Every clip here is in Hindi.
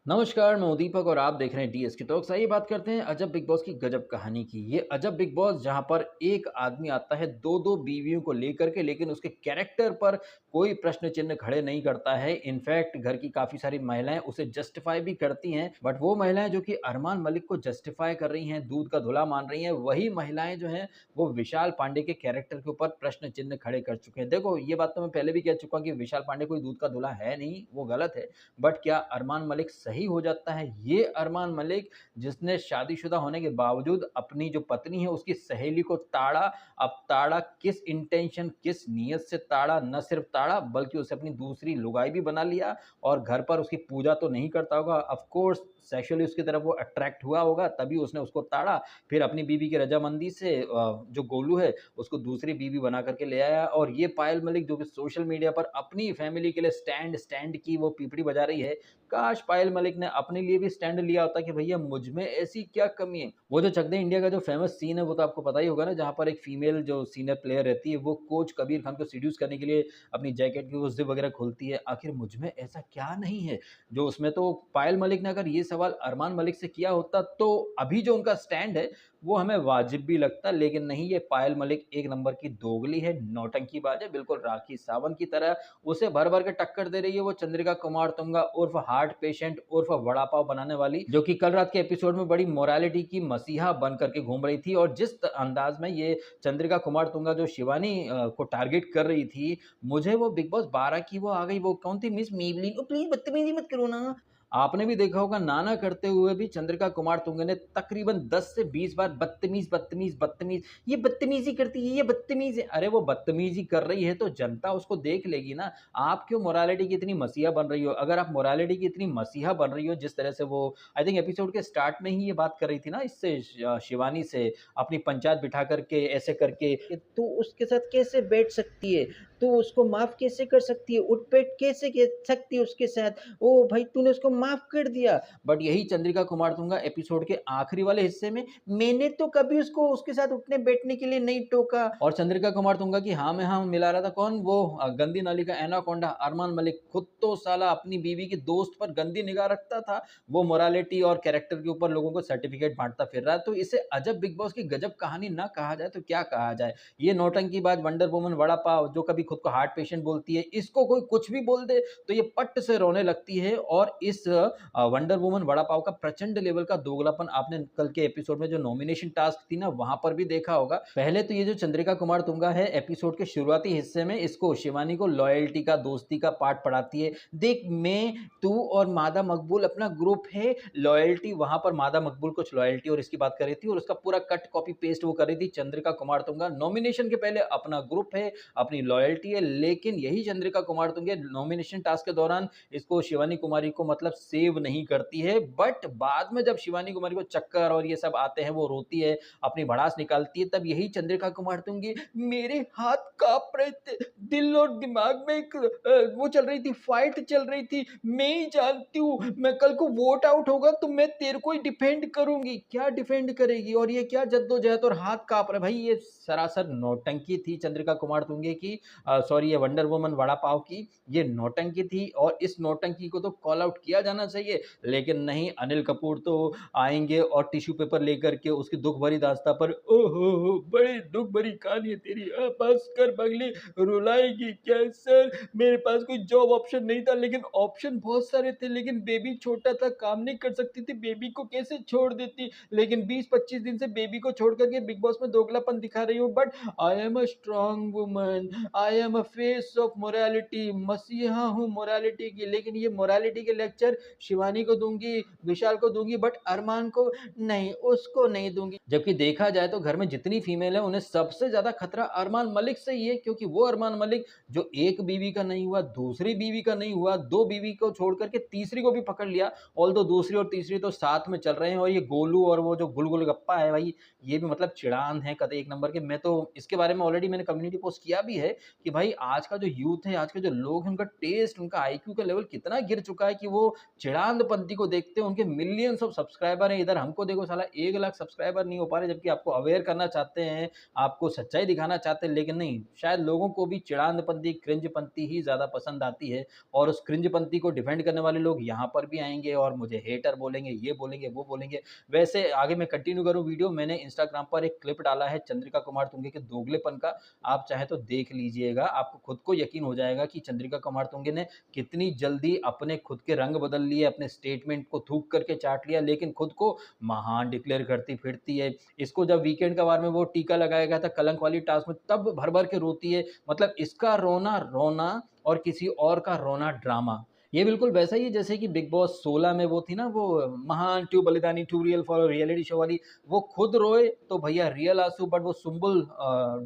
नमस्कार, मैं दीपक और आप देख रहे हैं डीएस की टॉक्स। आइए बात करते हैं अजब बिग बॉस की गजब कहानी की। ये अजब बिग बॉस जहां पर एक आदमी आता है दो दो बीवियों को लेकर के, लेकिन उसके कैरेक्टर पर कोई प्रश्न चिन्ह खड़े नहीं करता है। इनफैक्ट घर की काफी सारी महिलाएं उसे जस्टिफाई भी करती हैं, बट वो महिलाएं जो कि अरमान मलिक को जस्टिफाई कर रही हैं, दूध का धुला मान रही हैं, वही महिलाएं जो हैं वो विशाल पांडे के कैरेक्टर के ऊपर प्रश्न चिन्ह खड़े कर चुके हैं। देखो, ये बात तो मैं पहले भी कह चुका हूं कि विशाल पांडे कोई दूध का धुला है नहीं, वो गलत है। बट क्या अरमान मलिक सही हो जाता है? ये अरमान मलिक जिसने शादीशुदा होने के बावजूद अपनी जो पत्नी है उसकी सहेली को ताड़ा। अब ताड़ा किस इंटेंशन, किस नीयत से ताड़ा? न सिर्फ ताड़ा बल्कि उसे अपनी दूसरी लुगाई भी बना लिया। और घर पर उसकी पूजा तो नहीं करता होगा, ऑफ कोर्स सेक्सुअली उसकी तरफ वो अट्रैक्ट हुआ होगा, तभी उसने उसको ताड़ा। फिर अपनी बीवी की रजामंदी से जो गोलू है उसको दूसरी बीवी बना करके ले आया। और ये पायल मलिक जो कि सोशल मीडिया पर अपनी फैमिली के लिए स्टैंड स्टैंड की वो पीपड़ी बजा रही है। काश पायल मलिक ने अपने लिए भी स्टैंड लिया होता कि भैया मुझ में ऐसी क्या कमी है। वो जो चक दे इंडिया का जो फेमस सीन है वो तो आपको पता ही होगा ना, जहाँ पर एक फीमेल जो सीनियर प्लेयर रहती है वो कोच कबीर खान को सीड्यूस करने के लिए अपनी जैकेट की वो जिप वगैरह खोलती है। आखिर मुझ में ऐसा क्या नहीं है जो उसमें? तो पायल मलिक ने अगर ये सवाल अरमान मलिक से किया होता तो अभी जो उनका स्टैंड है वो हमें वाजिब भी लगता, लेकिन नहीं। ये पायल मलिक एक नंबर की दोगली है, नौटंकीबाज है, बिल्कुल राखी सावंत की तरह। उसे भर भर के टक्कर दे रही है वो चंद्रिका कुमार तुंगा उर्फ हार्ट पेशेंट उर्फ वड़ा पाव बनाने वाली, जो कि कल रात के एपिसोड में बड़ी मोरालिटी की मसीहा बन करके घूम रही थी। और जिस अंदाज में ये चंद्रिका कुमार तुंगा जो शिवानी को टारगेट कर रही थी, मुझे वो बिग बॉस 12 की वो आ गई, वो कौन थी, मिस मेबलिन, प्लीज बदतमीजी मत करो ना। आपने भी देखा होगा, नाना करते हुए भी चंद्रिका कुमार तुंगे ने तकरीबन 10 से 20 बार बदतमीज बदतमीज बदतमीज, ये बदतमीजी करती है, ये बदतमीज है। अरे वो बदतमीजी कर रही है तो जनता उसको देख लेगी ना। आप क्यों मोरालिटी की इतनी मसीहा बन रही हो? अगर आप मोरालिटी की इतनी मसीहा बन रही हो, जिस तरह से वो आई थिंक एपिसोड के स्टार्ट में ही ये बात कर रही थी ना, इससे शिवानी से, अपनी पंचायत बिठा करके ऐसे करके, तू उसके साथ कैसे बैठ सकती है, तू उसको माफ कैसे कर सकती है, उठ बैठ कैसे कर सकती है उसके साथ, ओ भाई तूने उसको माफ कर दिया। बट यही चंद्रिका कुमार तुंगा एपिसोड के आखिरी वाले हिस्से में, मैंने तो कभी उसको उसके साथ उठने बैठने के लिए नहीं टोका। और चंद्रिका कुमार तुंगा की हाँ में हाँ मिला रहा था कौन? वो गंदी नाली का एनाकोंडा अरमान मलिक। खुद तो साला अपनी बीवी की दोस्त पर गंदी निगाह रखता था, वो मोरालिटी और कैरेक्टर के ऊपर लोगों को सर्टिफिकेट बांटता फिर रहा है। तो इसे अजब बिग बॉस की गजब कहानी ना कहा जाए तो क्या कहा जाए? ये नौटंकीबाज वंडर वुमन वड़ा पाव जो कभी खुद को हार्ट पेशेंट बोलती है, इसको कोई कुछ भी बोल दे तो ये पट्ट से रोने लगती है। और इस वंडर वुमन वड़ा पाव का प्रचंड लेवल का दोगलापन आपने कल के एपिसोड में जो नॉमिनेशन टास्क थी ना वहां पर भी देखा होगा। पहले तो ये जो चंद्रिका कुमार तुंगा है एपिसोड के शुरुआती हिस्से में इसको शिवानी को लॉयल्टी का, दोस्ती का पाठ पढ़ाती है। देख, मैं, तू और मादा मकबूल अपना ग्रुप है, लॉयल्टी। वहां पर मादा मकबूल कुछ लॉयल्टी और इसकी बात कर रही थी और उसका पूरा कट कॉपी पेस्ट वो कर रही थी चंद्रिका कुमार तुंगा। नॉमिनेशन के पहले अपना ग्रुप है, अपनी लॉयल्टी है, लेकिन यही चंद्रिका कुमार तुंगे नॉमिनेशन टास्क के दौरान इसको शिवानी कुमारी को मतलब सेव नहीं करती है। बट बाद में जब शिवानी कुमारी को चक्कर और ये सब आते हैं, वो रोती है, अपनी भड़ास निकालती है, तब यही चंद्रिका कुमार तुंगी, मेरे हाथ कांप रहे थे, दिल और दिमाग में एक वो चल रही थी, फाइट चल रही थी, मैं ही जानती हूँ मैं कल को वोट आउट होगा तो मैं तेरे को ही डिफेंड करूंगी। क्या डिफेंड करेगी? और ये क्या जद्दोजहद और हाथ कांप रहे? भाई ये सरासर नौटंकी थी चंद्रिका कुमार तुंगे की, सॉरी, ये वंडर वुमन वड़ा पाव की ये नौटंकी थी। और इस नौटंकी को तो कॉल आउट किया जाना चाहिए, लेकिन नहीं। अनिल कपूर तो आएंगे और टिश्यू पेपर लेकर के उसकी दुख भरी दास्तां पर, ओहो हो बड़ी दुख भरी कहानी है तेरी, बस कर बगली, रुलाएगी क्या सर? मेरे पास कोई जॉब ऑप्शन नहीं था, लेकिन ऑप्शन बहुत सारे थे, लेकिन बेबी छोटा था, काम नहीं कर सकती थी, बेबी को कैसे छोड़ देती? लेकिन 20-25 दिन से बेबी को छोड़ करके बिग बॉस में दोगलापन दिखा रही हूँ, but I am a strong woman, I am a face of morality, मसीहा हूँ मोरालिटी की। लेकिन ये मोरालिटी के लेक्चर शिवानी को दूंगी, विशाल को दूंगी, बट अरमान को नहीं, उसको नहीं दूंगी। जबकि देखा जाए तो घर में जितनी फीमेल है उन्हें सबसे ज्यादा खतरा अरमान मलिक से ही है, क्योंकि वो अरमान मलिक जो एक बीवी का नहीं हुआ, दूसरी बीवी का नहीं हुआ, दो बीवी को छोड़ करके तीसरी को भी पकड़ लिया। ऑल दो दूसरी और तीसरी तो साथ में चल रहे हैं। और ये गोलू और वो जो गुलगुल गप्पा है भाई, ये भी मतलब चिड़ान है कद एक नंबर के। मैं तो इसके बारे में ऑलरेडी मैंने कम्युनिटी पोस्ट किया भी है कि भाई आज का जो यूथ है, आज के जो लोग हैं, उनका टेस्ट, उनका आईक्यू का लेवल कितना गिर चुका है कि वो चिड़ांदपंती को देखते हो, उनके मिलियंस ऑफ सब्सक्राइबर हैं, इधर हमको देखो साला 1 लाख सब्सक्राइबर नहीं हो पा रहे, जबकि आपको अवेयर करना चाहते हैं, आपको सच्चाई दिखाना चाहते हैं, लेकिन नहीं, शायद लोगों को भी चिड़ांदपंती, क्रिंजपंती ही ज़्यादा पसंद आती है और उस क्रिंजपंती को डिफेंड करने वाले लोग यहाँ पर भी आएँगे और मुझे हेटर बोलेंगे, ये बोलेंगे, वो बोलेंगे। वैसे आगे मैं कंटिन्यू करूँ वीडियो, मैंने इंस्टाग्राम पर एक क्लिप डाला है चंद्रिका कुमार तुंगे के दोगलेपन का, आप चाहें तो देख लीजिएगा, आपको खुद को यकीन हो जाएगा कि चंद्रिका कुमार तुंगे ने कितनी जल्दी अपने खुद के रंग बदल लिए, अपने स्टेटमेंट को थूक करके चाट लिया, लेकिन खुद को महान डिक्लेयर करती फिरती है। इसको जब वीकेंड का वार में वो टीका लगाया गया था कलंक वाली टास्क में, तब भर-भर के रोती है। मतलब इसका रोना रोना और किसी और का रोना ड्रामा। ये बिल्कुल वैसा ही है जैसे कि बिग बॉस 16 में वो थी ना, वो महान ट्रू बलिदानी true real for reality show वाली, वो खुद रोए तो भैया रियल आंसू, बट वो सुम्बुल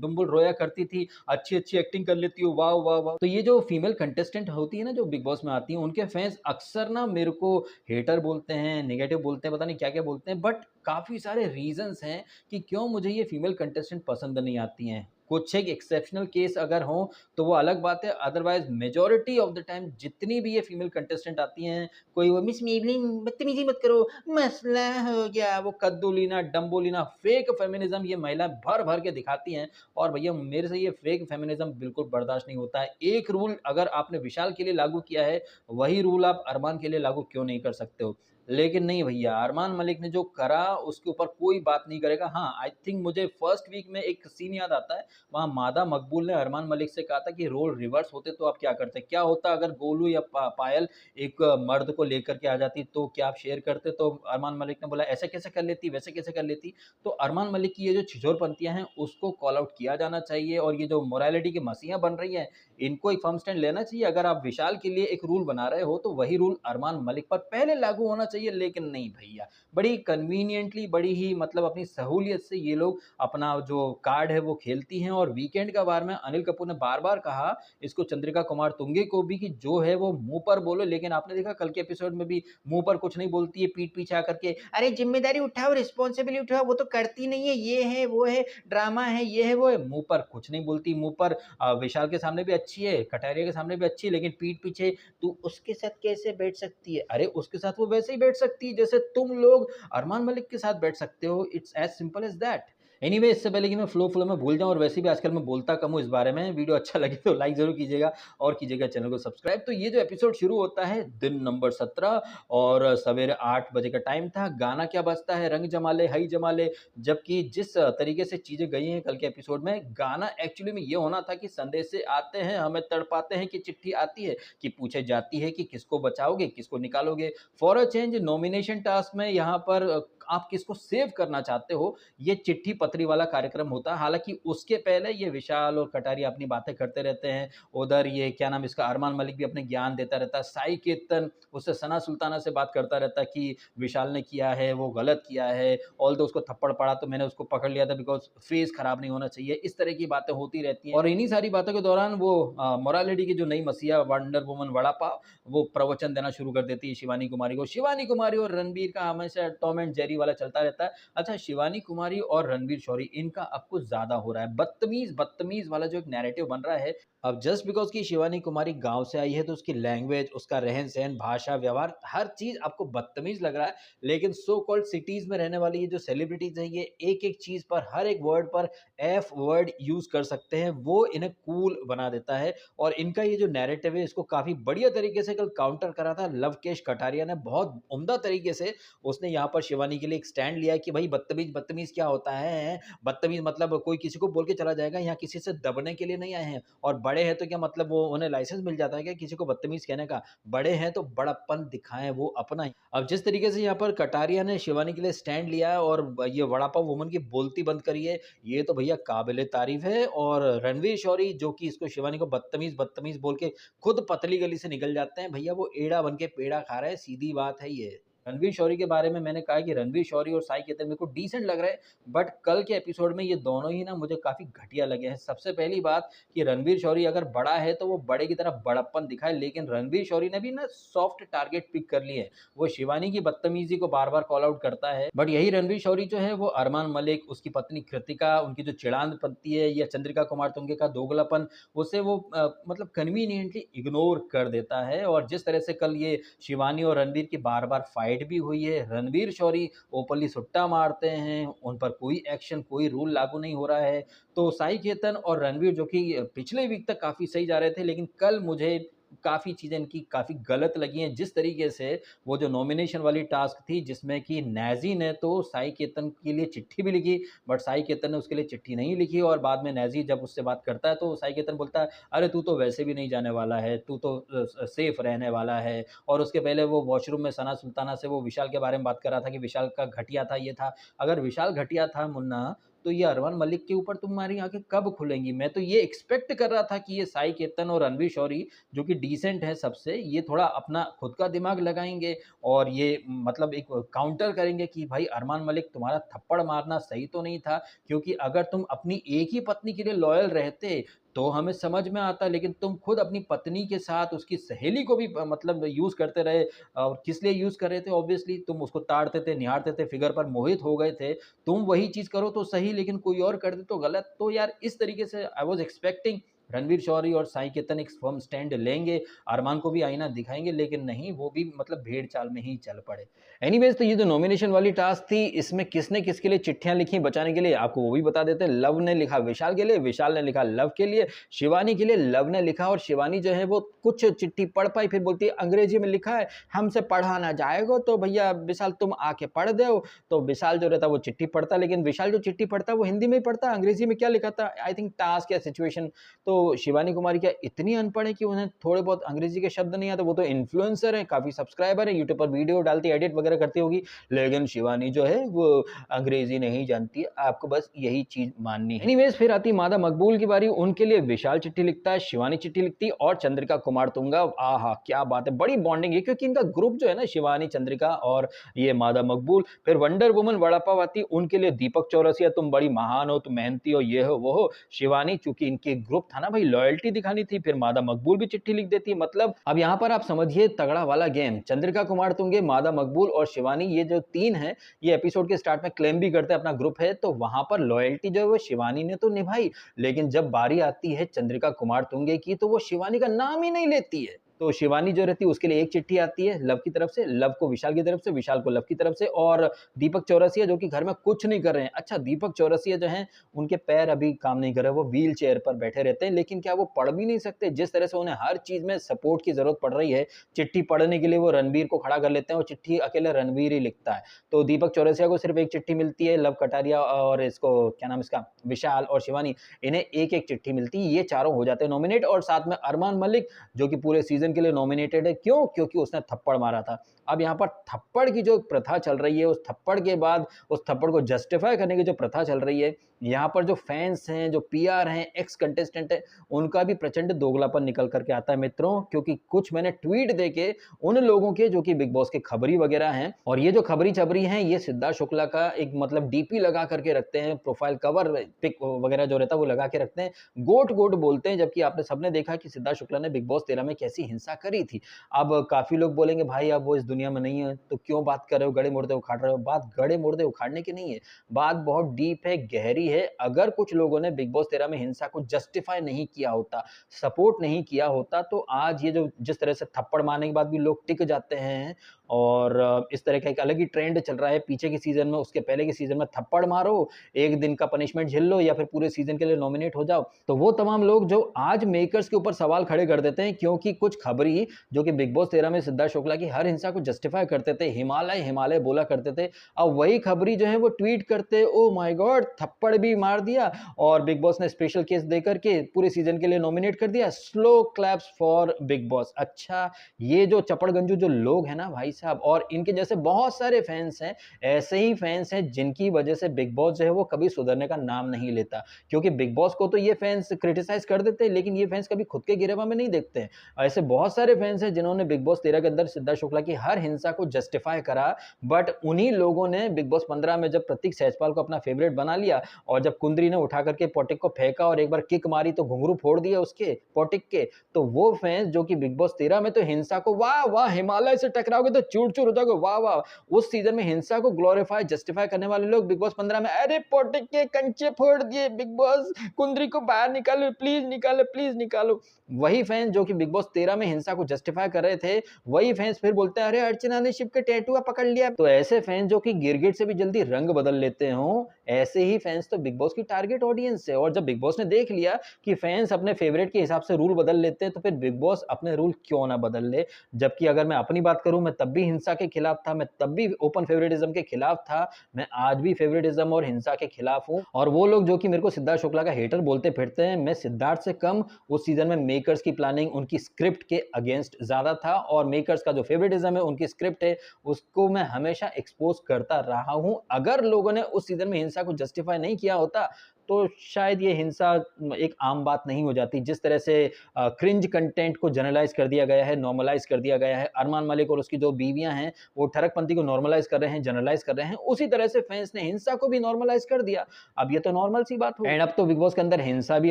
डुम्बुल रोया करती थी, अच्छी-अच्छी एक्टिंग कर लेती हो, वाह, वाह, वाह! तो ये जो फीमेल कंटेस्टेंट होती है ना, जो बिग बॉस में आती हैं, उनके फैन्स अक्सर ना मेरे को हेटर बोलते हैं, नेगेटिव बोलते हैं, पता नहीं क्या-क्या बोलते हैं, बट काफ़ी सारे रीज़न्स हैं कि क्यों मुझे ये फीमेल कंटेस्टेंट पसंद नहीं आती हैं। कुछ एक एक्सेप्शनल केस अगर हों, तो वो अलग बात है, otherwise majority of the time जितनी भी ये फीमेल कंटेस्टेंट आती हैं, कोई वो मिस मेबलिन बदतमीज़ी मत करो, मसला हो गया, वो कद्दूलीना, डम्बोलीना, फेक फेमिनिज़्म ये महिलाएँ भर-भर के दिखाती हैं और भैया मेरे से ये फेक फेमिनिज़्म बिल्कुल बर्दाश्त नहीं होता है। एक रूल अगर आपने विशाल के लिए लागू किया है, वही रूल आप अरमान के लिए लागू क्यों नहीं कर सकते हो? लेकिन नहीं भैया, अरमान मलिक ने जो करा उसके ऊपर कोई बात नहीं करेगा। हाँ, आई थिंक मुझे फर्स्ट वीक में एक सीन याद आता है, वहाँ मादा मकबूल ने अरमान मलिक से कहा था कि रोल रिवर्स होते तो आप क्या करते? क्या होता अगर गोलू या पायल एक मर्द को लेकर के आ जाती, तो क्या आप शेयर करते? तो अरमान मलिक ने बोला ऐसे कैसे कर लेती, वैसे कैसे कर लेती? तो अरमान मलिक की ये जो छिछोरपंतियाँ हैं उसको कॉल आउट किया जाना चाहिए और ये जो मोरालिटी की मसीहा बन रही हैं, इनको एक फर्म स्टैंड लेना चाहिए। अगर आप विशाल के लिए एक रूल बना रहे हो तो वही रूल अरमान मलिक पर पहले लागू होना चाहिए, लेकिन नहीं भैया। बड़ी कन्वीनिएंटली, बड़ी ही मतलब अपनी सहूलियत से ये लोग अपना जो कार्ड है वो खेलती हैं और वीकेंड का वार में अनिल कपूर ने बार-बार कहा इसको चंद्रिका कुमार तुंगे को भी कि जो है वो मुँह पर बोलो, लेकिन आपने देखा कल के एपिसोड में भी मुँह पर कुछ नहीं बोलती है, पीठ पीछे आकर के अरे ज़िम्मेदारी उठाओ, रिस्पॉन्सिबिलिटी उठाओ, वो तो करती नहीं है, ये है, वो है, ड्रामा है, ये है, वो है। मुँह पर कुछ नहीं बोलती, मुँह पर विशाल के सामने भी अच्छी है, कटारिया के सामने भी अच्छी है, लेकिन पीठ पीछे तू उसके साथ कैसे बैठ सकती है? अरे उसके साथ वो वैसे ही बैठ सकती है जैसे तुम लोग अरमान मलिक के साथ बैठ सकते हो। It's as simple as that. Anyway इससे पहले कि मैं फ्लो में भूल जाऊँ और वैसे भी आजकल मैं बोलता कम हूँ इस बारे में, वीडियो अच्छा लगे तो लाइक ज़रूर कीजिएगा और कीजिएगा चैनल को सब्सक्राइब। तो ये जो एपिसोड शुरू होता है दिन नंबर 17 और सवेरे 8 बजे का टाइम था। गाना क्या बजता है, रंग जमा ले, हई जमा ले, जबकि जिस तरीके से चीज़ें गई हैं कल के एपिसोड में, गाना एक्चुअली में ये होना था कि संदेशे आते हैं, हमें तड़पाते हैं, कि चिट्ठी आती है, कि पूछे जाती है कि किसको बचाओगे, किसको निकालोगे। For a change nomination task में यहाँ पर आप किसको सेव करना चाहते हो, ये चिट्ठी पत्री वाला कार्यक्रम होता है। हालाँकि उसके पहले ये विशाल और कटारिया अपनी बातें करते रहते हैं। उधर ये क्या नाम इसका अरमान मलिक भी अपने ज्ञान देता रहता है। साई कीर्तन उससे सना सुल्ताना से बात करता रहता है कि विशाल ने किया है, वो गलत किया है। ऑल्दो उसको थप्पड़ पड़ा तो मैंने उसको पकड़ लिया था बिकॉज़ फेस खराब नहीं होना चाहिए। इस तरह की बातें होती रहती हैं और इन्हीं सारी बातों के दौरान वो मोरालिटी की जो नई मसीहा वंडर वुमन वड़ा पाव, वो प्रवचन देना शुरू कर देती है शिवानी कुमारी को। शिवानी कुमारी और रणबीर का हमेशा टॉम एंड जेरी वाला चलता रहता है। अच्छा, शिवानी कुमारी और रणबीर शौरी इनका अब कुछ ज़्यादा हो रहा है। बदतमीज़ वाला जो एक नैरेटिव बन रहा है, अब जस्ट बिकॉज़ कि शिवानी कुमारी गाँव से आई है तो उसकी लैंग्वेज, उसका रहन-सहन, भाषा, व्यवहार हर चीज़ आपको बदतमीज़ लग रहा है। लेकिन सो कॉल्ड सिटीज़ में रहने वाली ये जो सेलिब्रिटीज़ हैं, ये एक-एक चीज़ पर, हर एक वर्ड पर एफ वर्ड यूज़ कर सकते हैं। वो इन्हें कूल बना देता है और इनका ये जो नैरेटिव है इसको काफ़ी बढ़िया तरीके से कल काउंटर करा था लवकेश कटारिया ने। बहुत उम्दा तरीके से उसने यहाँ पर शिवानी के लिए एक स्टैंड लिया कि भाई बदतमीज़ क्या होता है? बदतमीज़ मतलब कोई किसी को बोल के चला जाएगा, यहाँ किसी से दबने के लिए नहीं आए हैं और बड़े हैं तो क्या मतलब वो उन्हें लाइसेंस मिल जाता है क्या किसी को बदतमीज़ कहने का? बड़े हैं तो बड़प्पन दिखाएँ वो अपना ही। अब जिस तरीके से यहाँ पर कटारिया ने शिवानी के लिए स्टैंड लिया और ये वड़ा पाव वुमन की बोलती बंद करी है, ये तो भैया काबिल-ए-तारीफ़ है। और रणवीर शौरी जो कि इसको शिवानी को बदतमीज़ बोल के खुद पतली गली से निकल जाते हैं, भैया वो एड़ा बन के पेड़ा खा रहे हैं, सीधी बात है ये। रणवीर शौरी के बारे में मैंने कहा कि रणवीर शौरी और साई केतन मेरे को डिसेंट लग रहा है, बट कल के एपिसोड में ये दोनों ही ना मुझे काफ़ी घटिया लगे हैं। सबसे पहली बात कि रणवीर शौरी अगर बड़ा है तो वो बड़े की तरह बड़प्पन दिखाए, लेकिन रणवीर शौरी ने भी ना सॉफ्ट टारगेट पिक कर लिए हैं। वो शिवानी की बदतमीज़ी को बार-बार कॉल आउट करता है, बट यही रणवीर शौरी जो है वो अरमान मलिक, उसकी पत्नी कृतिका, उनकी जो चिड़ांद पत्नी है या चंद्रिका कुमार तुंगे का दोगलापन, उसे वो मतलब कन्वीनिएंटली इग्नोर कर देता है। और जिस तरह से कल ये शिवानी और रणवीर की बार-बार फाइट भी हुई है, रणवीर शौरी ओपनली सुट्टा मारते हैं, उन पर कोई एक्शन, कोई रूल लागू नहीं हो रहा है। तो साई चेतन और रणवीर जो कि पिछले वीक तक काफ़ी सही जा रहे थे, लेकिन कल मुझे काफ़ी चीज़ें इनकी काफ़ी गलत लगी हैं। जिस तरीके से वो जो नॉमिनेशन वाली टास्क थी, जिसमें कि नैज़ी ने तो साई केतन के लिए चिट्ठी भी लिखी, बट साई केतन ने उसके लिए चिट्ठी नहीं लिखी और बाद में नैज़ी जब उससे बात करता है, तो साई केतन बोलता है, "अरे! तू तो वैसे भी नहीं जाने वाला है, तू तो सेफ रहने वाला है।" और उसके पहले वो वॉशरूम में सना सुल्ताना से वो विशाल के बारे में बात कर रहा था कि विशाल का घटिया था, ये था। अगर विशाल घटिया था मुन्ना, तो ये अरमान मलिक के ऊपर तुम्हारी आँखें कब खुलेंगी? मैं तो ये एक्सपेक्ट कर रहा था कि ये साई केतन और रणवीर शौरी जो कि डिसेंट है सबसे, ये थोड़ा अपना खुद का दिमाग लगाएँगे और ये मतलब एक काउंटर करेंगे कि भाई अरमान मलिक, तुम्हारा थप्पड़ मारना सही तो नहीं था, क्योंकि अगर तुम अपनी एक ही पत्नी के लिए लॉयल रहते, तो हमें समझ में आता, लेकिन तुम खुद अपनी पत्नी के साथ उसकी सहेली को भी मतलब यूज़ करते रहे। और किस लिए यूज़ कर रहे थे? ऑब्वियसली तुम उसको ताड़ते थे, निहारते थे, फिगर पर मोहित हो गए थे। तुम वही चीज़ करो तो सही, लेकिन कोई और कर दे तो गलत। तो यार इस तरीके से I was expecting Ranvir Shorey और साई केतन एक फर्म स्टैंड लेंगे, अरमान को भी आईना दिखाएँगे, लेकिन नहीं, वो भी मतलब भेड़-चाल में ही चल पड़े। एनीवेज़, तो ये जो नॉमिनेशन वाली टास्क थी, इसमें किसने किसके लिए चिट्ठियाँ लिखी बचाने के लिए, आपको वो भी बता देते हैं। लव ने लिखा विशाल के लिए, विशाल ने लिखा लव के लिए, शिवानी के लिए लव ने लिखा, और शिवानी जो है वो कुछ चिट्ठी पढ़ पाई, फिर बोलती है अंग्रेजी में लिखा है, हमसे पढ़ा ना जाएगा, तो भैया विशाल तुम आके पढ़ दो। तो विशाल जो रहता है वो चिट्ठी पढ़ता, लेकिन विशाल जो चिट्ठी पढ़ता है वो हिंदी में ही पढ़ता है, अंग्रेजी में क्या लिखा था, आई थिंक टास्क या सिचुएशन। तो शिवानी कुमारी क्या इतनी अनपढ़ है कि उन्हें थोड़े बहुत अंग्रेजी के शब्द नहीं आते? वो तो इन्फ्लुएंसर है, काफ़ी सब्सक्राइबर है, यूट्यूब पर वीडियो डालती है, एडिट वगैरह करती होगी, लेकिन शिवानी जो है वो अंग्रेजी नहीं जानती है, आपको बस यही चीज़ माननी है। एनीवेज़, फिर आती मादा मकबूल की बारी, उनके लिए विशाल चिट्ठी लिखता है, शिवानी चिट्ठी लिखती है और चंद्रिका कुमार तुंगा, आहा! क्या बात है, बड़ी बॉन्डिंग है, क्योंकि इनका ग्रुप जो है ना, शिवानी, चंद्रिका और ये मादा मकबूल। फिर वंडर वुमन वड़ा पाव आती है, उनके लिए दीपक चौरसिया, तुम बड़ी महान हो, तुम मेहनती हो, ये हो, वो हो। शिवानी, चूँकि इनके ग्रुप था ना भाई, लॉयल्टी दिखानी थी, फिर मादा मकबूल भी चिट्ठी लिख देती है। मतलब अब यहाँ पर आप समझिए तगड़ा वाला गेम, चंद्रिका कुमार तुंगे, मादा मकबूल और शिवानी, ये जो 3 हैं, ये एपिसोड के स्टार्ट में क्लेम भी करते हैं अपना ग्रुप है, तो वहाँ पर लॉयल्टी जो है वो शिवानी ने तो निभाई, लेकिन जब बारी आती है चंद्रिका कुमार तुंगे की, तो वो शिवानी का नाम ही नहीं लेती है। तो शिवानी जो रहती है उसके लिए एक चिट्ठी आती है लव की तरफ से, लव को विशाल की तरफ से, विशाल को लव की तरफ से, और दीपक चौरसिया जो कि घर में कुछ नहीं कर रहे हैं। अच्छा, दीपक चौरसिया जो हैं, उनके पैर अभी काम नहीं कर रहे, वो व्हील चेयर पर बैठे रहते हैं, लेकिन क्या वो पढ़ भी नहीं सकते? जिस तरह से उन्हें हर चीज़ में सपोर्ट की ज़रूरत पड़ रही है, चिट्ठी पढ़ने के लिए वो रणवीर को खड़ा कर लेते हैं और चिट्ठी अकेले रणवीर ही लिखता है। तो दीपक चौरसिया को सिर्फ एक चिट्ठी मिलती है, लव कटारिया और इसको क्या नाम है इसका, विशाल और शिवानी, इन्हें एक-एक चिट्ठी मिलती है, ये चारों हो जाते हैं नॉमिनेट, और साथ में अरमान मलिक जो कि पूरे सीज़न के लिए नॉमिनेटेड है। क्यों? क्योंकि उसने थप्पड़ मारा था। अब यहाँ पर थप्पड़ की जो प्रथा चल रही है, उस थप्पड़ के बाद उस थप्पड़ को जस्टिफाई करने की जो प्रथा चल रही है, यहाँ पर जो फैन्स हैं, जो पीआर हैं, एक्स कंटेस्टेंट हैं, उनका भी प्रचंड दोगलापन निकल कर के आता है मित्रों, क्योंकि कुछ मैंने ट्वीट देखे उन लोगों के जो कि बिग बॉस के खबरी वगैरह हैं, और ये जो खबरी-छबरी हैं, ये सिद्धार्थ शुक्ला का एक मतलब डीपी लगा करके रखते हैं, प्रोफाइल कवर पिक वगैरह जो रहता है वो लगा के रखते हैं। गोट-गोट बोलते हैं, जबकि आपने सबने देखा कि सिद्धार्थ शुक्ला ने बिग बॉस 13 में कैसी हिंसा करी थी। अब काफ़ी लोग बोलेंगे भाई अब वो इस दुनिया में नहीं है, तो क्यों बात कर रहे हो, गड़े-मुर्दे उखाड़ रहे हो? बात गड़े-मुर्दे उखाड़ने की नहीं है, बात बहुत डीप है, गहरी है। अगर कुछ लोगों ने बिग बॉस 13 में हिंसा को जस्टिफाई नहीं किया होता, सपोर्ट नहीं किया होता, तो आज ये जो जिस तरह से थप्पड़ मारने के बाद भी लोग टिक जाते हैं, और इस तरह का एक अलग ही ट्रेंड चल रहा है पीछे के सीज़न में, उसके पहले के सीज़न में थप्पड़ मारो, 1 दिन का पनिशमेंट झेल लो या फिर पूरे सीज़न के लिए नॉमिनेट हो जाओ। तो वो तमाम लोग जो आज मेकर्स के ऊपर सवाल खड़े कर देते हैं, क्योंकि कुछ खबरी जो कि बिग बॉस 13 में सिद्धार्थ शुक्ला की हर हिंसा को जस्टिफाई करते थे, हिमालय, हिमालय बोला करते थे। अब वही खबरी जो है वो ट्वीट करते, ओह माय गॉड! थप्पड़ भी मार दिया और बिग बॉस ने स्पेशल केस देकर के पूरे सीज़न के लिए नॉमिनेट कर दिया। Slow claps for Bigg Boss. अच्छा, ये जो चपड़गंजू जो लोग हैं ना भाई साहब। और इनके जैसे बहुत सारे फैन्स हैं, ऐसे ही फैन्स हैं जिनकी वजह से बिग बॉस जो है वो कभी सुधरने का नाम नहीं लेता। क्योंकि बिग बॉस को तो ये फैन्स क्रिटिसाइज़ कर देते हैं, लेकिन ये फैन्स कभी खुद के गिरेबान में नहीं देखते हैं। ऐसे बहुत सारे फैन्स हैं जिन्होंने बिग बॉस 13 के अंदर सिद्धार्थ शुक्ला की हर हिंसा को जस्टिफाई करा, बट उन्हीं लोगों ने बिग बॉस 15 में जब प्रतीक सहजपाल को अपना फेवरेट बना लिया और जब कुंद्री ने उठा करके पॉटिक को फेंका और एक बार किक मारी तो घुंघरू फोड़ दिया उसके पॉटिक के, तो वो फैंस जो कि बिग बॉस 13 में तो हिंसा को वाह वाह हिमालय से टकराओगे तो चूर-चूर हो जाओगे वाह वाह, उस सीजन में हिंसा को ग्लोरीफाई जस्टिफाई करने वाले लोग बिग बॉस 15 में अरे पॉटिक के कंचे फोड़ दिए बिग बॉस, कुंद्री को बाहर निकालो प्लीज निकालो। वही फैंस जो कि बिग बॉस 13 में हिंसा को जस्टिफाई कर रहे थे, वही फैंस फिर बोलते हैं अरे अर्चना ने शिव के टैटू पकड़ लिया। तो ऐसे फैंस जो कि गिरगिट से भी जल्दी रंग बदल लेते हों, ऐसे ही फैंस तो बिग बॉस की टारगेट ऑडियंस है। और जब बिग बॉस ने देख लिया कि फैंस अपने फेवरेट के हिसाब से रूल बदल लेते हैं, तो फिर बिग बॉस अपने रूल क्यों ना बदल ले। जबकि अगर मैं अपनी बात करूं, मैं तब भी हिंसा के खिलाफ था, मैं तब भी ओपन फेवरेटिज्म के खिलाफ था, मैं आज भी फेवरेटिज्म और हिंसा के खिलाफ हूं। और वो लोग जो कि मेरे को सिद्धार्थ शुक्ला का हेटर बोलते फिरते हैं, मैं सिद्धार्थ से कम उस सीजन में मेकर्स की प्लानिंग उनकी स्क्रिप्ट के अगेंस्ट ज्यादा था। और मेकर्स का जो फेवरेटिज्म है, उनकी स्क्रिप्ट है, उसको मैं हमेशा एक्सपोज करता रहा हूं। अगर लोगों ने उस सीजन में हिंसा को जस्टिफाई नहीं किया होता तो शायद ये हिंसा एक आम बात नहीं हो जाती। जिस तरह से क्रिंज कंटेंट को जनरलाइज कर दिया गया है, नॉर्मलाइज कर दिया गया है, अरमान मलिक और उसकी जो बीवियां हैं वो ठरकपंथी को नॉर्मलाइज कर रहे हैं, जनरलाइज कर रहे हैं, उसी तरह से फैंस ने हिंसा को भी नॉर्मलाइज कर दिया। अब ये तो नॉर्मल सी बात हो। एंड अब तो बिग बॉस के अंदर हिंसा भी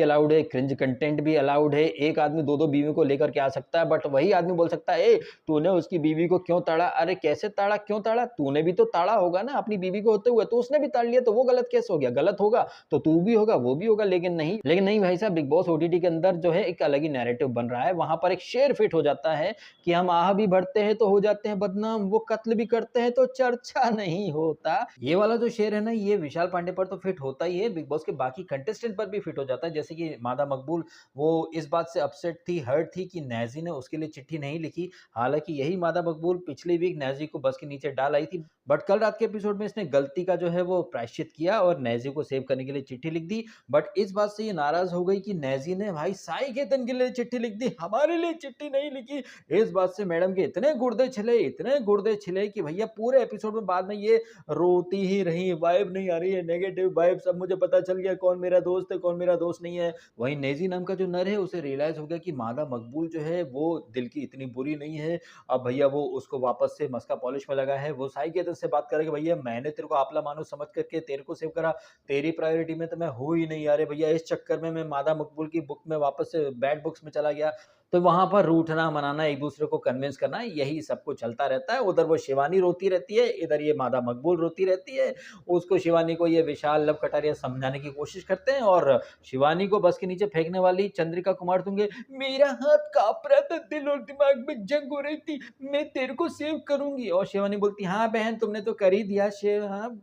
अलाउड है, क्रिंज कंटेंट भी अलाउड है। एक आदमी दो दो बीवी को लेकर के आ सकता है, बट वही आदमी बोल सकता है तूने उसकी बीवी को क्यों ताड़ा? अरे कैसे ताड़ा, क्यों ताड़ा? तूने भी तो ताड़ा होगा ना अपनी बीवी को होते हुए, तो उसने भी ताड़ लिया तो वो गलत कैसे हो गया? गलत होगा तो तू भी होगा, वो भी होगा, लेकिन नहीं भाई साहब, बिग बॉस ओटीटी के अंदर जो है एक अलग ही नैरेटिव बन रहा है। वहां पर एक शेर फिट हो जाता है कि हम आह भी भरते हैं तो हो जाते हैं बदनाम, वो कत्ल भी करते हैं तो चर्चा नहीं होता। ये वाला जो शेर है ना, ये विशाल पांडे पर तो फिट होता ही है, बिग बॉस के बाकी कंटेस्टेंट पर भी फिट हो जाता है। जैसे कि मादा मकबूल, वो इस बात से अपसेट थी, हर्ट थी कि नैजी ने उसके लिए चिट्ठी नहीं लिखी। हालांकि यही मादा मकबूल पिछली वीक नैजी को बस के नीचे डाल आई थी, बट कल रात के एपिसोड में इसने गलती का जो है वो प्रायश्चित किया और नैजी को सेव करने के लिए चिट्ठी लिख दी। बट इस बात से ये नाराज हो गई कि नैजी ने भाई साई केतन के लिए चिट्ठी लिख दी, हमारे लिए चिट्ठी नहीं लिखी। इस बात से मैडम के इतने गुर्दे छिले कि भैया पूरे एपिसोड में बाद में ये रोती ही रही, वाइब नहीं आ रही है, नेगेटिव वाइब, सब मुझे पता चल गया कौन मेरा दोस्त है कौन मेरा दोस्त नहीं है। वहीं नेजी नाम का जो नर है, उसे रियलाइज हो गया कि मादा मकबूल जो है वो दिल की इतनी बुरी नहीं है। अब भैया वो उसको वापस से मस्का पॉलिश में लगा है। वो साई केतन से बात करेगा, भैया मैंने तेरे को आपला मानो समझ करके तेरे को सेव करा, तेरी प्रायोरिटी में तो मैं हूँ ही नहीं यार भैया। इस चक्कर में मैं मादा मकबूल की बुक में वापस से बैड बुक्स में चला गया। तो वहां पर रूठना मनाना, एक दूसरे को कन्विंस करना, यही सब कुछ चलता रहता है। उधर वो शिवानी रोती रहती है, इधर ये मादा मकबूल रोती रहती है। उसको शिवानी को ये विशाल लव कटारिया समझाने की कोशिश करते हैं और शिवानी को बस के नीचे फेंकने वाली चंद्रिका कुमार तुंगे, मेरा हाथ कांप रहा था, दिल और दिमाग में जंग हो रही थी, मैं तेरे को सेव करूंगी। और शिवानी बोलती हाँ बहन तुमने तो कर ही दिया शिव, हाँ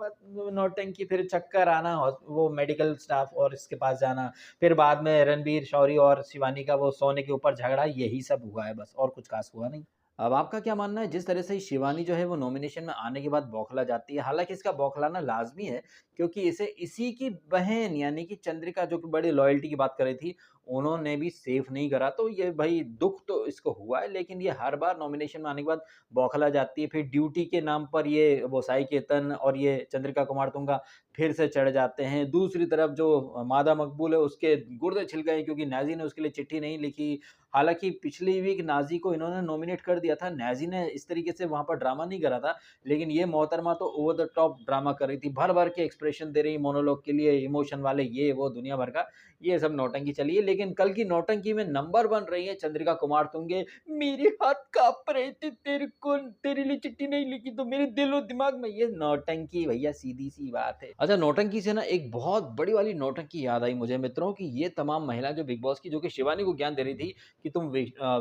नौटंकी, फिर चक्कर आना, वो मेडिकल स्टाफ और इसके पास जाना, फिर बाद में रणबीर शौरी और शिवानी का वो सोने के ऊपर झगड़ा, यही सब हुआ है बस, और कुछ खास हुआ नहीं। अब आपका क्या मानना है? जिस तरह से शिवानी जो है वो नॉमिनेशन में आने के बाद बौखला जाती है, हालांकि इसका बौखलाना लाजमी है क्योंकि इसे इसी की बहन यानी कि चंद्रिका, जो कि बड़ी लॉयल्टी की बात कर रही थी, उन्होंने भी सेफ नहीं करा। तो ये भाई दुख तो इसको हुआ है, लेकिन ये हर बार नॉमिनेशन में आने के बाद बौखला जाती है। फिर ड्यूटी के नाम पर ये वो साई केतन और ये चंद्रिका कुमार तुंगा फिर से चढ़ जाते हैं। दूसरी तरफ जो मादा मकबूल है, उसके गुर्दे छिल गए क्योंकि नाजी ने उसके लिए चिट्ठी नहीं लिखी। हालांकि पिछली वीक नाजी को इन्होंने नॉमिनेट कर दिया था, नाजी ने इस तरीके से वहां पर ड्रामा नहीं करा था, लेकिन ये मोहतरमा तो ओवर द टॉप ड्रामा कर रही थी, भर भर के एक्सप्रेशन दे रही मोनोलॉग के लिए, इमोशन वाले, ये वो दुनिया भर का, ये सब नौटंकी चली है। लेकिन कल की नौटंकी में नंबर वन रही है चंद्रिका कुमार तुंगे। मेरे हाथ कांप रहे थे, तेरे लिए चिट्ठी नहीं लिखी तो मेरे दिल और दिमाग में, ये नौटंकी भैया सीधी सी बात है। अच्छा, नौटंकी से ना एक बहुत बड़ी वाली नौटंकी याद आई मुझे मित्रों की, ये तमाम महिला जो बिग बॉस की, जो कि शिवानी को ज्ञान दे रही थी कि तुम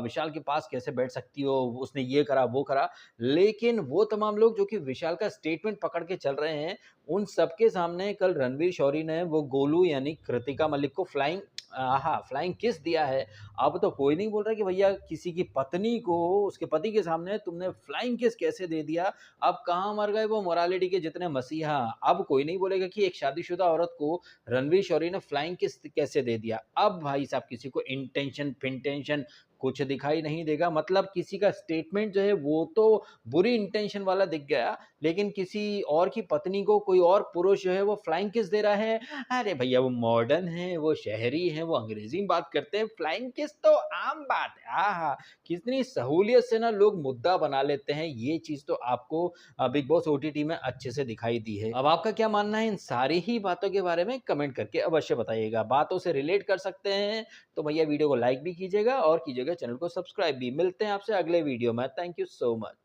विशाल के पास कैसे बैठ सकती हो, उसने ये करा वो करा, लेकिन वो तमाम लोग जो कि विशाल का स्टेटमेंट पकड़ के चल रहे हैं, उन सबके सामने कल रणवीर शौरी ने वो गोलू यानी कृतिका मलिक को फ्लाइंग किस दिया है। अब तो कोई नहीं बोल रहा कि भैया किसी की पत्नी को उसके पति के सामने तुमने फ्लाइंग किस कैसे दे दिया। अब कहाँ मर गए वो मोरालिटी के जितने मसीहा। अब कोई नहीं बोलेगा कि एक शादीशुदा औरत को रणवीर शौरी ने फ्लाइंग किस कैसे दे दिया। अब भाई साहब किसी को इंटेंशन फिनटेंशन कुछ दिखाई नहीं देगा। मतलब किसी का स्टेटमेंट जो है वो तो बुरी इंटेंशन वाला दिख गया, लेकिन किसी और की पत्नी को कोई और पुरुष जो है वो फ्लाइंग किस दे रहा है। अरे भैया वो मॉडर्न हैं, वो शहरी हैं, वो अंग्रेज़ी में बात करते हैं, फ्लाइंग किस तो आम बात है। आहा! कितनी सहूलियत से ना लोग मुद्दा बना लेते हैं, ये चीज़ तो आपको बिग बॉस ओटीटी में अच्छे से दिखाई दी है। अब आपका क्या मानना है इन सारी ही बातों के बारे में कमेंट करके अवश्य बताइएगा। बातों से रिलेट कर सकते हैं तो भैया वीडियो को लाइक भी कीजिएगा और कीजिएगा चैनल को सब्सक्राइब भी। मिलते हैं आपसे अगले वीडियो में। Thank you so much.